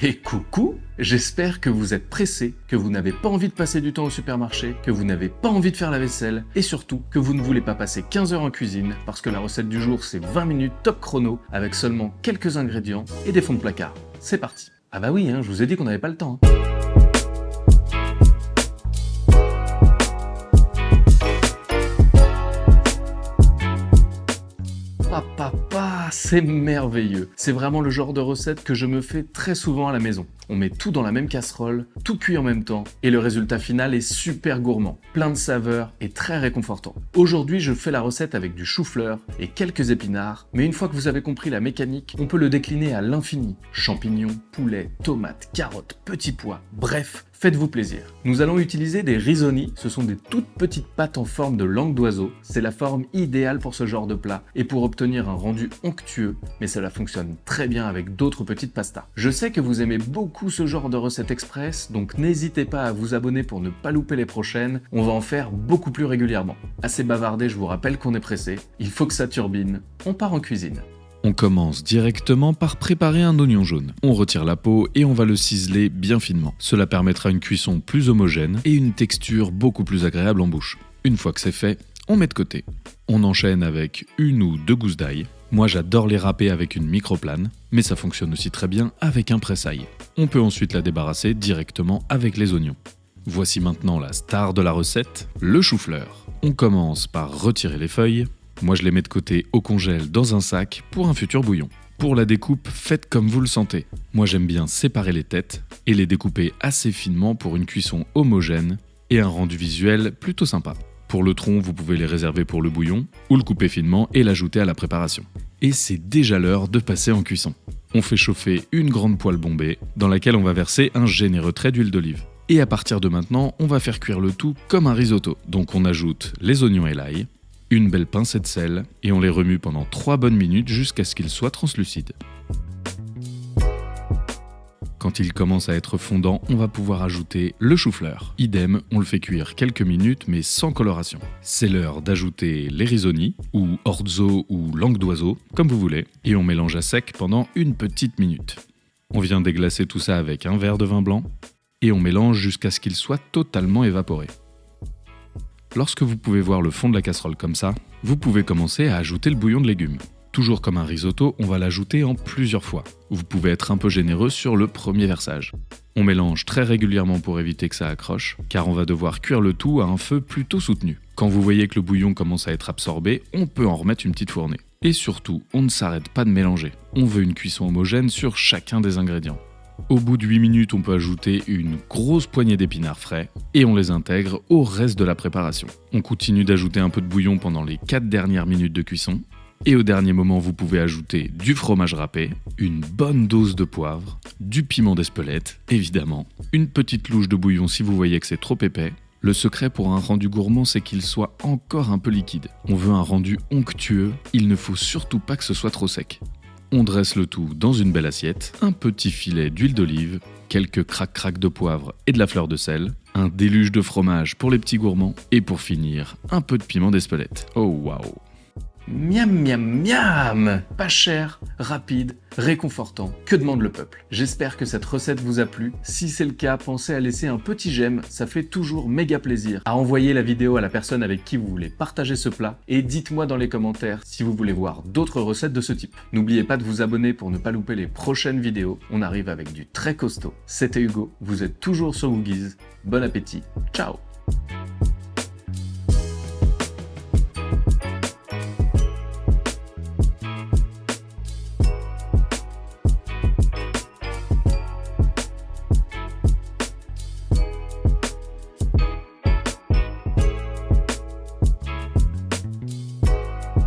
Et coucou, j'espère que vous êtes pressés, que vous n'avez pas envie de passer du temps au supermarché, que vous n'avez pas envie de faire la vaisselle, et surtout que vous ne voulez pas passer 15 heures en cuisine, parce que la recette du jour c'est 20 minutes top chrono, avec seulement quelques ingrédients et des fonds de placard. C'est parti. Ah bah oui, je vous ai dit qu'on n'avait pas le temps. C'est merveilleux. C'est vraiment le genre de recette que je me fais très souvent à la maison. On met tout dans la même casserole, tout cuit en même temps, et le résultat final est super gourmand, plein de saveurs et très réconfortant. Aujourd'hui, je fais la recette avec du chou-fleur et quelques épinards, mais une fois que vous avez compris la mécanique, on peut le décliner à l'infini. Champignons, poulet, tomates, carottes, petits pois, bref, faites-vous plaisir. Nous allons utiliser des risoni, ce sont des toutes petites pâtes en forme de langue d'oiseau. C'est la forme idéale pour ce genre de plat et pour obtenir un rendu onctueux, mais cela fonctionne très bien avec d'autres petites pastas. Je sais que vous aimez beaucoup ce genre de recette express, donc n'hésitez pas à vous abonner pour ne pas louper les prochaines, on va en faire beaucoup plus régulièrement. Assez bavardé, je vous rappelle qu'on est pressé, il faut que ça turbine, on part en cuisine. On commence directement par préparer un oignon jaune. On retire la peau et on va le ciseler bien finement. Cela permettra une cuisson plus homogène et une texture beaucoup plus agréable en bouche. Une fois que c'est fait, on met de côté. On enchaîne avec une ou deux gousses d'ail. Moi j'adore les râper avec une microplane, mais ça fonctionne aussi très bien avec un presse-ail. On peut ensuite la débarrasser directement avec les oignons. Voici maintenant la star de la recette, le chou-fleur. On commence par retirer les feuilles. Moi je les mets de côté au congèle dans un sac pour un futur bouillon. Pour la découpe, faites comme vous le sentez. Moi j'aime bien séparer les têtes et les découper assez finement pour une cuisson homogène et un rendu visuel plutôt sympa. Pour le tronc, vous pouvez les réserver pour le bouillon ou le couper finement et l'ajouter à la préparation. Et c'est déjà l'heure de passer en cuisson. On fait chauffer une grande poêle bombée dans laquelle on va verser un généreux trait d'huile d'olive. Et à partir de maintenant, on va faire cuire le tout comme un risotto. Donc on ajoute les oignons et l'ail, une belle pincée de sel et on les remue pendant 3 bonnes minutes jusqu'à ce qu'ils soient translucides. Quand il commence à être fondant, on va pouvoir ajouter le chou-fleur. Idem, on le fait cuire quelques minutes mais sans coloration. C'est l'heure d'ajouter les risoni, ou orzo ou langue d'oiseau, comme vous voulez, et on mélange à sec pendant une petite minute. On vient déglacer tout ça avec un verre de vin blanc et on mélange jusqu'à ce qu'il soit totalement évaporé. Lorsque vous pouvez voir le fond de la casserole comme ça, vous pouvez commencer à ajouter le bouillon de légumes. Toujours comme un risotto, on va l'ajouter en plusieurs fois. Vous pouvez être un peu généreux sur le premier versage. On mélange très régulièrement pour éviter que ça accroche, car on va devoir cuire le tout à un feu plutôt soutenu. Quand vous voyez que le bouillon commence à être absorbé, on peut en remettre une petite fournée. Et surtout, on ne s'arrête pas de mélanger. On veut une cuisson homogène sur chacun des ingrédients. Au bout de 8 minutes, on peut ajouter une grosse poignée d'épinards frais et on les intègre au reste de la préparation. On continue d'ajouter un peu de bouillon pendant les 4 dernières minutes de cuisson. Et au dernier moment, vous pouvez ajouter du fromage râpé, une bonne dose de poivre, du piment d'Espelette, évidemment, une petite louche de bouillon si vous voyez que c'est trop épais. Le secret pour un rendu gourmand, c'est qu'il soit encore un peu liquide. On veut un rendu onctueux, il ne faut surtout pas que ce soit trop sec. On dresse le tout dans une belle assiette, un petit filet d'huile d'olive, quelques crac-crac de poivre et de la fleur de sel, un déluge de fromage pour les petits gourmands, et pour finir, un peu de piment d'Espelette. Oh waouh! Miam miam miam! Pas cher, rapide, réconfortant. Que demande le peuple? J'espère que cette recette vous a plu. Si c'est le cas, pensez à laisser un petit j'aime, ça fait toujours méga plaisir. À envoyer la vidéo à la personne avec qui vous voulez partager ce plat et dites-moi dans les commentaires si vous voulez voir d'autres recettes de ce type. N'oubliez pas de vous abonner pour ne pas louper les prochaines vidéos. On arrive avec du très costaud. C'était Hugo, vous êtes toujours sur Woogies. Bon appétit, ciao!